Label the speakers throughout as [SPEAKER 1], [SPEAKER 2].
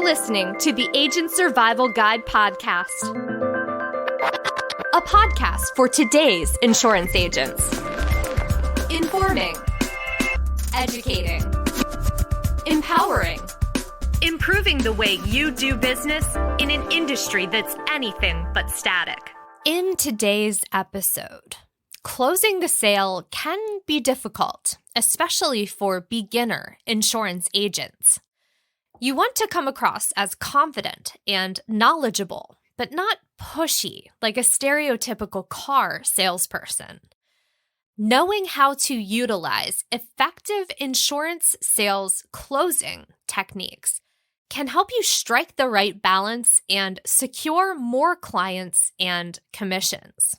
[SPEAKER 1] listening to the Agent Survival Guide podcast, a podcast for today's insurance agents. Informing, educating, empowering, improving the way you do business in an industry that's anything but static. In today's episode, closing the sale can be difficult, especially for beginner insurance agents. You want to come across as confident and knowledgeable, but not pushy like a stereotypical car salesperson. Knowing how to utilize effective insurance sales closing techniques can help you strike the right balance and secure more clients and commissions.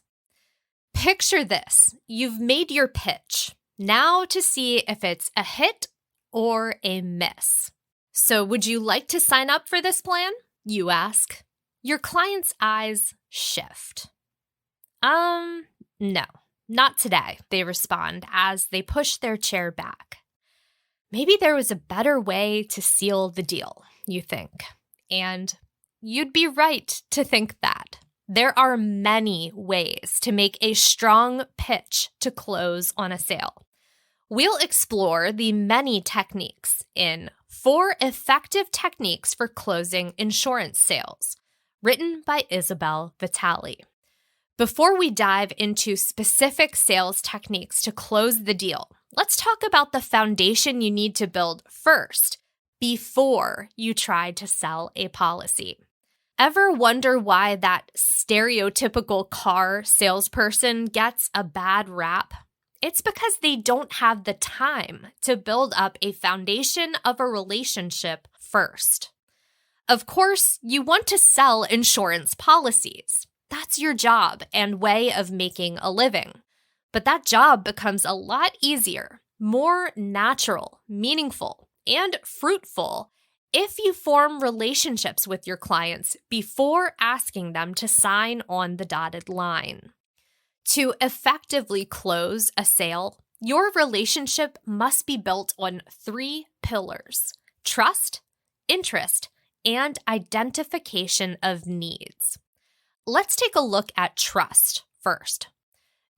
[SPEAKER 1] Picture this. You've made your pitch. Now to see if it's a hit or a miss. So would you like to sign up for this plan? You ask. Your client's eyes shift. No, not today, they respond as they push their chair back. Maybe there was a better way to seal the deal, you think. And you'd be right to think that. There are many ways to make a strong pitch to close on a sale. We'll explore the many techniques in 4 Effective Techniques for Closing Insurance Sales, written by Isabel Vitale. Before we dive into specific sales techniques to close the deal, let's talk about the foundation you need to build first before you try to sell a policy. Ever wonder why that stereotypical car salesperson gets a bad rap? It's because they don't have the time to build up a foundation of a relationship first. Of course, you want to sell insurance policies. That's your job and way of making a living. But that job becomes a lot easier, more natural, meaningful, and fruitful if you form relationships with your clients before asking them to sign on the dotted line. To effectively close a sale, your relationship must be built on 3 pillars: trust, interest, and identification of needs. Let's take a look at trust first.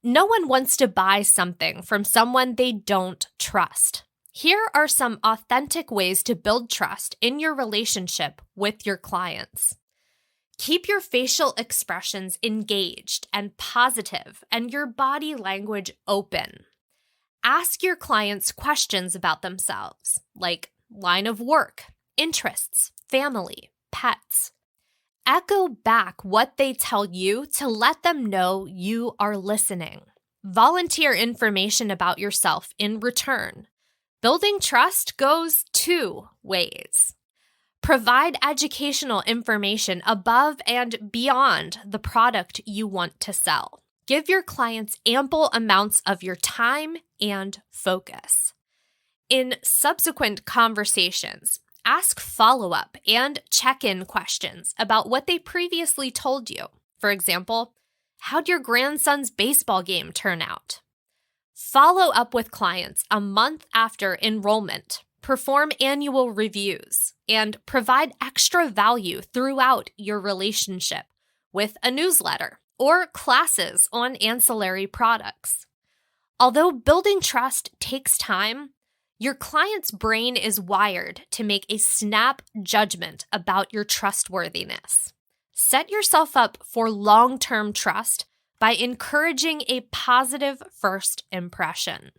[SPEAKER 1] No one wants to buy something from someone they don't trust. Here are some authentic ways to build trust in your relationship with your clients. Keep your facial expressions engaged and positive and your body language open. Ask your clients questions about themselves, like line of work, interests, family, pets. Echo back what they tell you to let them know you are listening. Volunteer information about yourself in return. Building trust goes 2 ways. Provide educational information above and beyond the product you want to sell. Give your clients ample amounts of your time and focus. In subsequent conversations, ask follow-up and check-in questions about what they previously told you. For example, how'd your grandson's baseball game turn out? Follow up with clients a month after enrollment. Perform annual reviews, and provide extra value throughout your relationship with a newsletter or classes on ancillary products. Although building trust takes time, your client's brain is wired to make a snap judgment about your trustworthiness. Set yourself up for long-term trust by encouraging a positive first impression.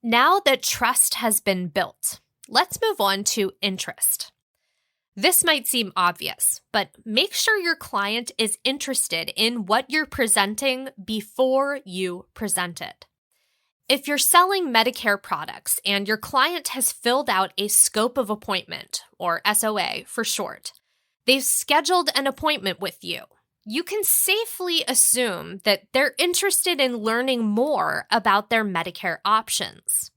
[SPEAKER 1] Now that trust has been built, let's move on to interest. This might seem obvious, but make sure your client is interested in what you're presenting before you present it. If you're selling Medicare products and your client has filled out a scope of appointment, or SOA for short, they've scheduled an appointment with you, you can safely assume that they're interested in learning more about their Medicare options.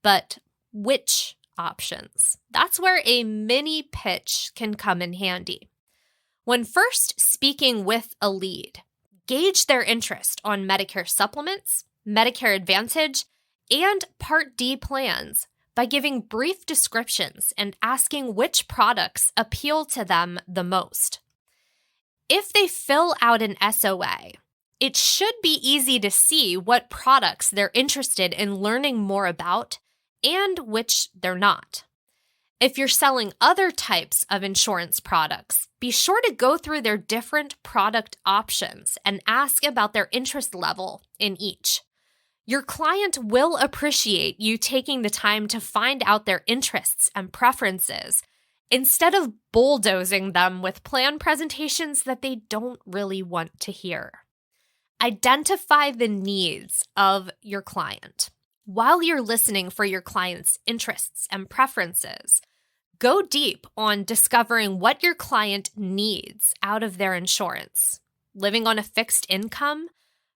[SPEAKER 1] But which options? That's where a mini pitch can come in handy. When first speaking with a lead, gauge their interest on Medicare supplements, Medicare Advantage, and Part D plans
[SPEAKER 2] by giving brief descriptions and asking which products appeal to them the most. If they fill out an SOA, it should be easy to see what products they're interested in learning more about and which they're not. If you're selling other types of insurance products, be sure to go through their different product options and ask about their interest level in each. Your client will appreciate you taking the time to find out their interests and preferences instead of bulldozing them with plan presentations that they don't really want to hear. Identify the needs of your client. While you're listening for your client's interests and preferences, go deep on discovering what your client needs out of their insurance. Living on a fixed income?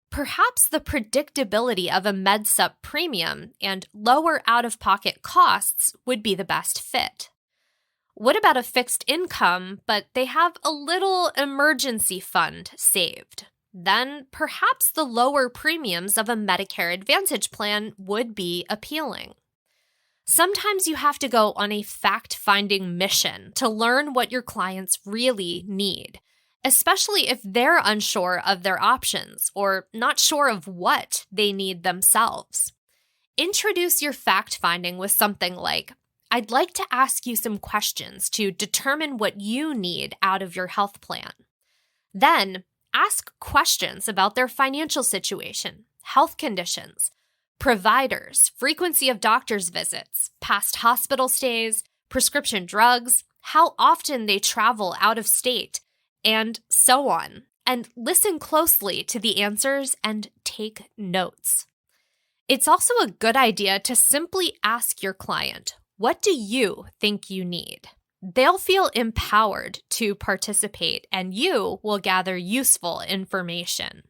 [SPEAKER 2] Perhaps the predictability of a MedSup premium and lower out-of-pocket costs would be the best fit. What about a fixed income, but they have a little emergency fund saved? Then perhaps the lower premiums of a Medicare Advantage plan would be appealing. Sometimes you have to go on a fact-finding mission to learn what your clients really need, especially if they're unsure of their options or not sure of what they need themselves. Introduce your fact-finding with something like, "I'd like to ask you some questions to determine what you need out of your health plan." Then, ask questions about their financial situation, health conditions, providers, frequency of doctor's visits, past hospital stays, prescription drugs, how often they travel out of state, and so on. And listen closely to the answers and take notes. It's also a good idea to simply ask your client, "What do you think you need?" They'll feel empowered to participate, and you will gather useful information.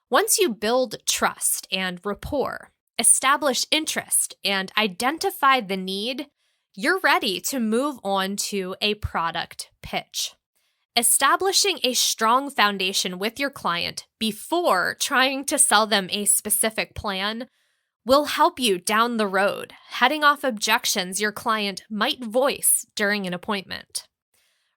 [SPEAKER 2] Once you build trust and rapport, establish interest, and identify the need, you're ready to move on to a product pitch. Establishing a strong foundation with your client before trying to sell them a specific plan will help you down the road, heading off objections your client might voice during an appointment.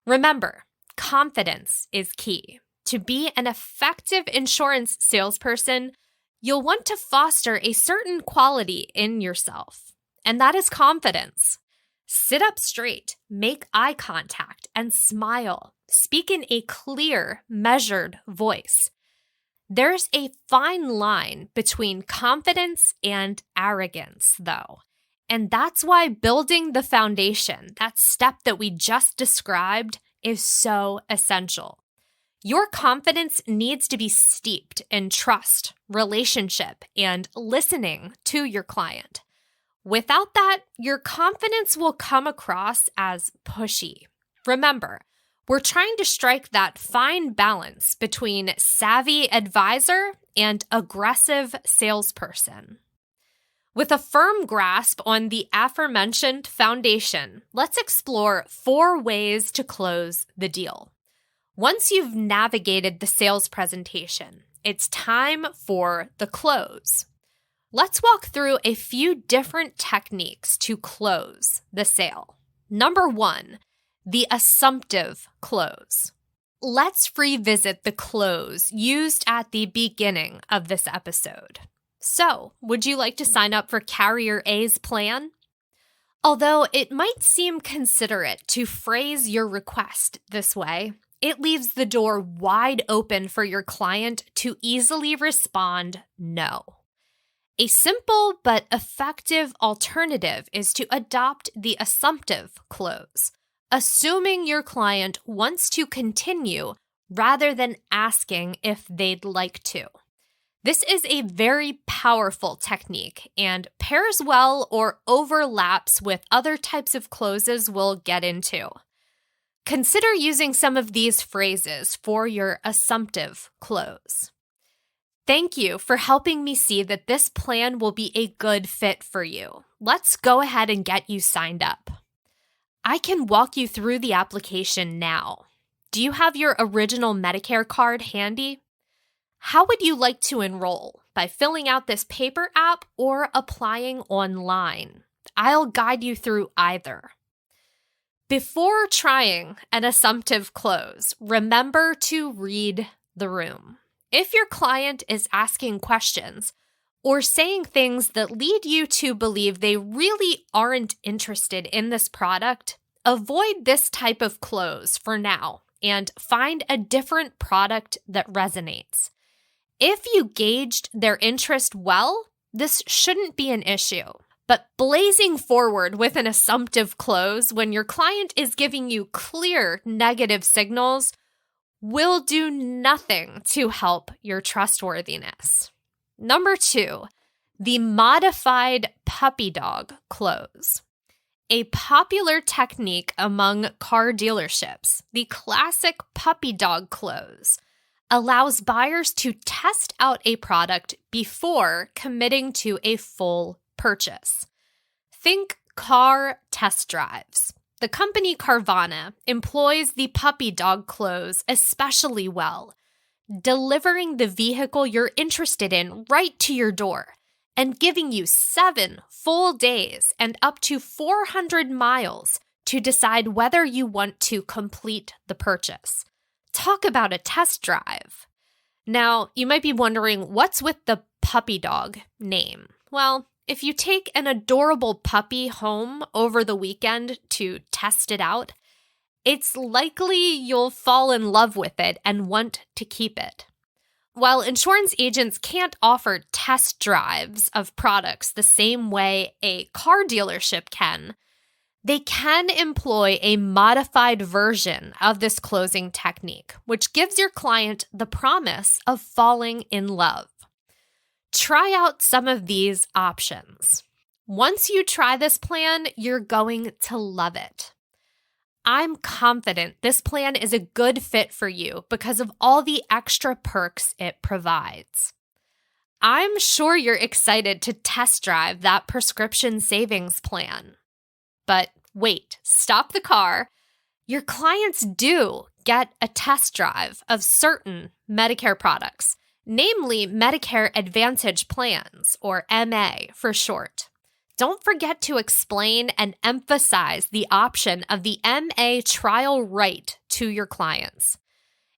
[SPEAKER 2] Remember, confidence is key. To be an effective insurance salesperson, you'll want to foster a certain quality in yourself, and that is confidence. Sit up straight, make eye contact, and smile. Speak in a clear, measured voice. There's a fine line between confidence and arrogance, though, and that's why building the foundation, that step that we just described, is so essential. Your confidence needs to be steeped in trust, relationship, and listening to your client. Without that, your confidence will come across as pushy. Remember, we're trying to strike that fine balance between savvy advisor and aggressive salesperson. With a firm grasp on the aforementioned foundation, let's explore 4 ways to close the deal. Once you've navigated the sales presentation, it's time for the close. Let's walk through a few different techniques to close the sale. Number 1, the assumptive close. Let's revisit the close used at the beginning of this episode. So, would you like to sign up for Carrier A's plan? Although it might seem considerate to phrase your request this way, it leaves the door wide open for your client to easily respond no. A simple but effective alternative is to adopt the assumptive close, assuming your client wants to continue rather than asking if they'd like to. This is a very powerful technique and pairs well or overlaps with other types of closes we'll get into. Consider using some of these phrases for your assumptive close. Thank you for helping me see that this plan will be a good fit for you. Let's go ahead and get you signed up. I can walk you through the application now. Do you have your original Medicare card handy? How would you like to enroll? By filling out this paper app or applying online? I'll guide you through either. Before trying an assumptive close, remember to read the room. If your client is asking questions or saying things that lead you to believe they really aren't interested in this product, avoid this type of close for now and find a different product that resonates. If you gauged their interest well, this shouldn't be an issue. But blazing forward with an assumptive close when your client is giving you clear negative signals will do nothing to help your trustworthiness. Number 2, the modified puppy dog close. A popular technique among car dealerships, the classic puppy dog close allows buyers to test out a product before committing to a full purchase. Think car test drives. The company Carvana employs the puppy dog close especially well, delivering the vehicle you're interested in right to your door and giving you 7 full days and up to 400 miles to decide whether you want to complete the purchase. Talk about a test drive. Now, you might be wondering, what's with the puppy dog name? Well, if you take an adorable puppy home over the weekend to test it out, it's likely you'll fall in love with it and want to keep it. While insurance agents can't offer test drives of products the same way a car dealership can, they can employ a modified version of this closing technique, which gives your client the promise of falling in love. Try out some of these options. Once you try this plan, you're going to love it. I'm confident this plan is a good fit for you because of all the extra perks it provides. I'm sure you're excited to test drive that prescription savings plan. But wait, stop the car. Your clients do get a test drive of certain Medicare products, namely Medicare Advantage plans, or MA for short. Don't forget to explain and emphasize the option of the MA trial right to your clients.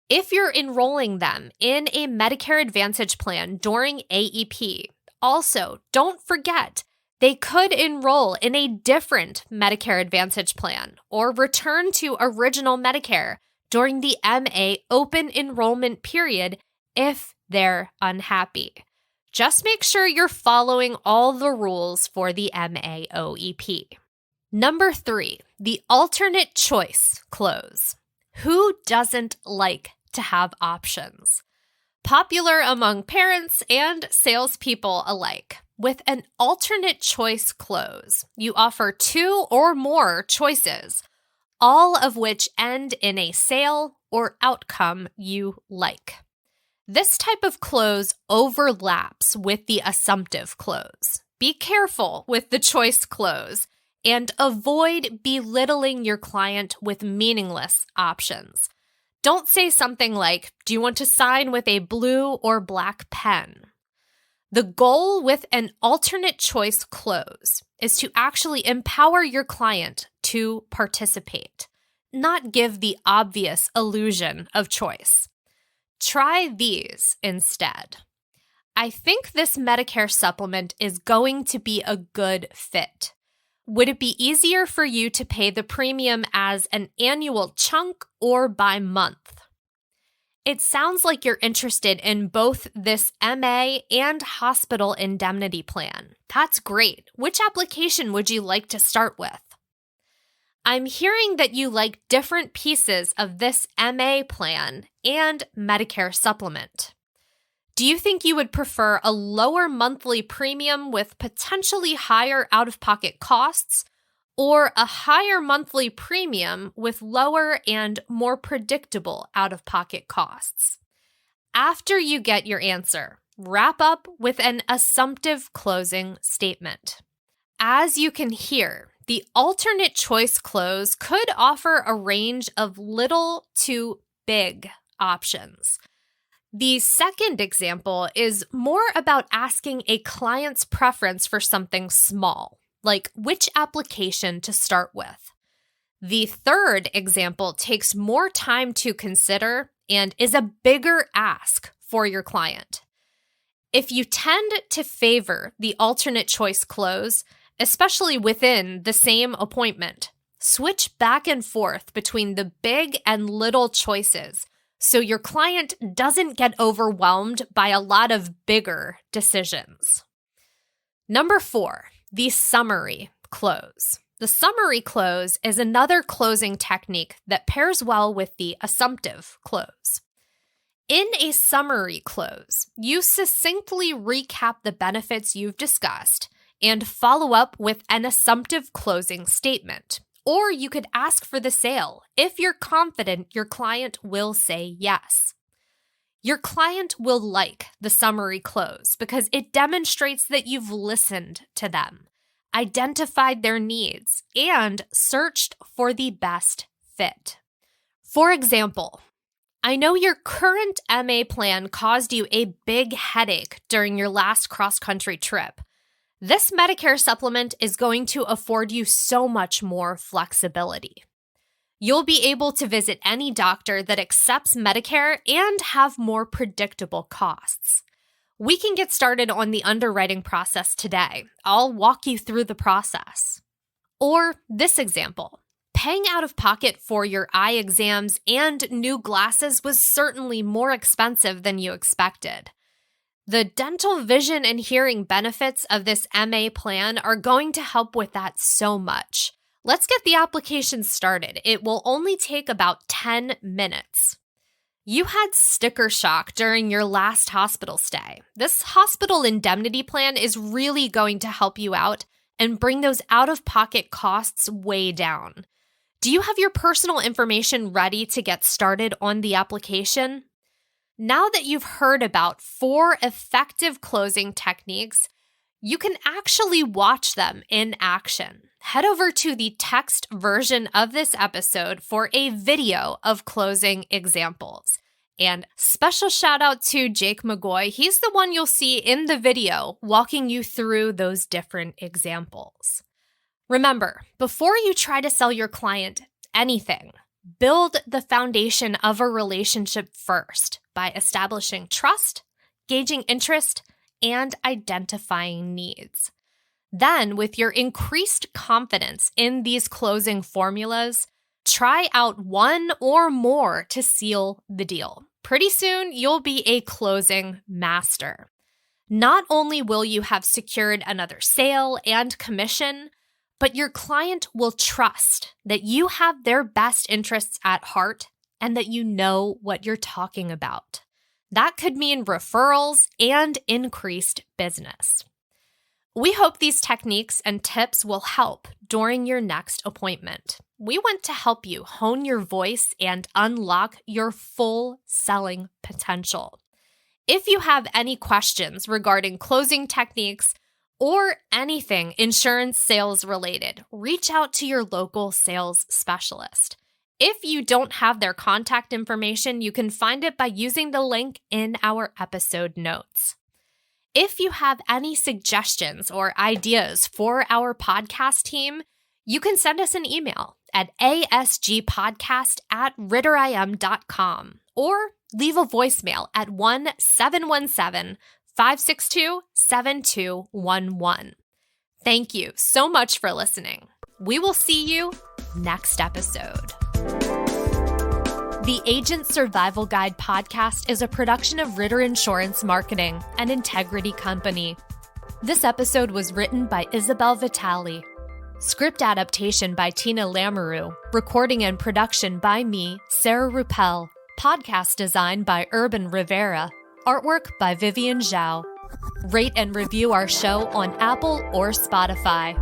[SPEAKER 2] If you're enrolling them in a Medicare Advantage plan during AEP, also don't forget they could enroll in a different Medicare Advantage plan or return to original Medicare during the MA open enrollment period if they're unhappy. Just make sure you're following all the rules for the MAOEP. Number 3, the alternate choice close. Who doesn't like to have options? Popular among parents and salespeople alike. With an alternate choice close, you offer 2 or more choices, all of which end in a sale or outcome you like. This type of close overlaps with the assumptive close. Be careful with the choice close and avoid belittling your client with meaningless options. Don't say something like, "Do you want to sign with a blue or black pen?" The goal with an alternate choice close is to actually empower your client to participate, not give the obvious illusion of choice. Try these instead. I think this Medicare supplement is going to be a good fit. Would it be easier for you to pay the premium as an annual chunk or by month? It sounds like you're interested in both this MA and hospital indemnity plan. That's great. Which application would you like to start with? I'm hearing that you like different pieces of this MA plan and Medicare supplement. Do you think you would prefer a lower monthly premium with potentially higher out-of-pocket costs, or a higher monthly premium with lower and more predictable out-of-pocket costs? After you get your answer, wrap up with an assumptive closing statement. As you can hear, the alternate choice close could offer a range of little to big options. The second example is more about asking a client's preference for something small, like which application to start with. The third example takes more time to consider and is a bigger ask for your client. If you tend to favor the alternate choice close, especially within the same appointment, switch back and forth between the big and little choices so your client doesn't get overwhelmed by a lot of bigger decisions. Number 4, the summary close. The summary close is another closing technique that pairs well with the assumptive close. In a summary close, you succinctly recap the benefits you've discussed and follow up with an assumptive closing statement. Or you could ask for the sale if you're confident your client will say yes. Your client will like the summary close because it demonstrates that you've listened to them, identified their needs, and searched for the best fit. For example, I know your current MA plan caused you a big headache during your last cross-country trip. This Medicare supplement is going to afford you so much more flexibility. You'll be able to visit any doctor that accepts Medicare and have more predictable costs. We can get started on the underwriting process today. I'll walk you through the process. Or this example, paying out of pocket for your eye exams and new glasses was certainly more expensive than you expected. The dental, vision, and hearing benefits of this MA plan are going to help with that so much. Let's get the application started. It will only take about 10 minutes. You had sticker shock during your last hospital stay. This hospital indemnity plan is really going to help you out and bring those out-of-pocket costs way down. Do you have your personal information ready to get started on the application? Now that you've heard about 4 effective closing techniques, you can actually watch them in action. Head over to the text version of this episode for a video of closing examples. And special shout out to Jake McGoy. He's the one you'll see in the video walking you through those different examples. Remember, before you try to sell your client anything, build the foundation of a relationship first by establishing trust, gauging interest, and identifying needs. Then, with your increased confidence in these closing formulas, try out one or more to seal the deal. Pretty soon, you'll be a closing master. Not only will you have secured another sale and commission, but your client will trust that you have their best interests at heart and that you know what you're talking about. That could mean referrals and increased business. We hope these techniques and tips will help during your next appointment. We want to help you hone your voice and unlock your full selling potential. If you have any questions regarding closing techniques or anything insurance sales related, reach out to your local sales specialist. If you don't have their contact information, you can find it by using the link in our episode notes. If you have any suggestions or ideas for our podcast team, you can send us an email at asgpodcast@ritterim.com or leave a voicemail at 1-717-562-7211. Thank you so much for listening. We will see you next episode. The Agent Survival Guide podcast is a production of Ritter Insurance Marketing, an Integrity company. This episode was written by Isabel Vitale. Script adaptation by Tina Lamoureux. Recording and production by me, Sarah Ruppel. Podcast design by Urban Rivera. Artwork by Vivian Zhao. Rate and review our show on Apple or Spotify.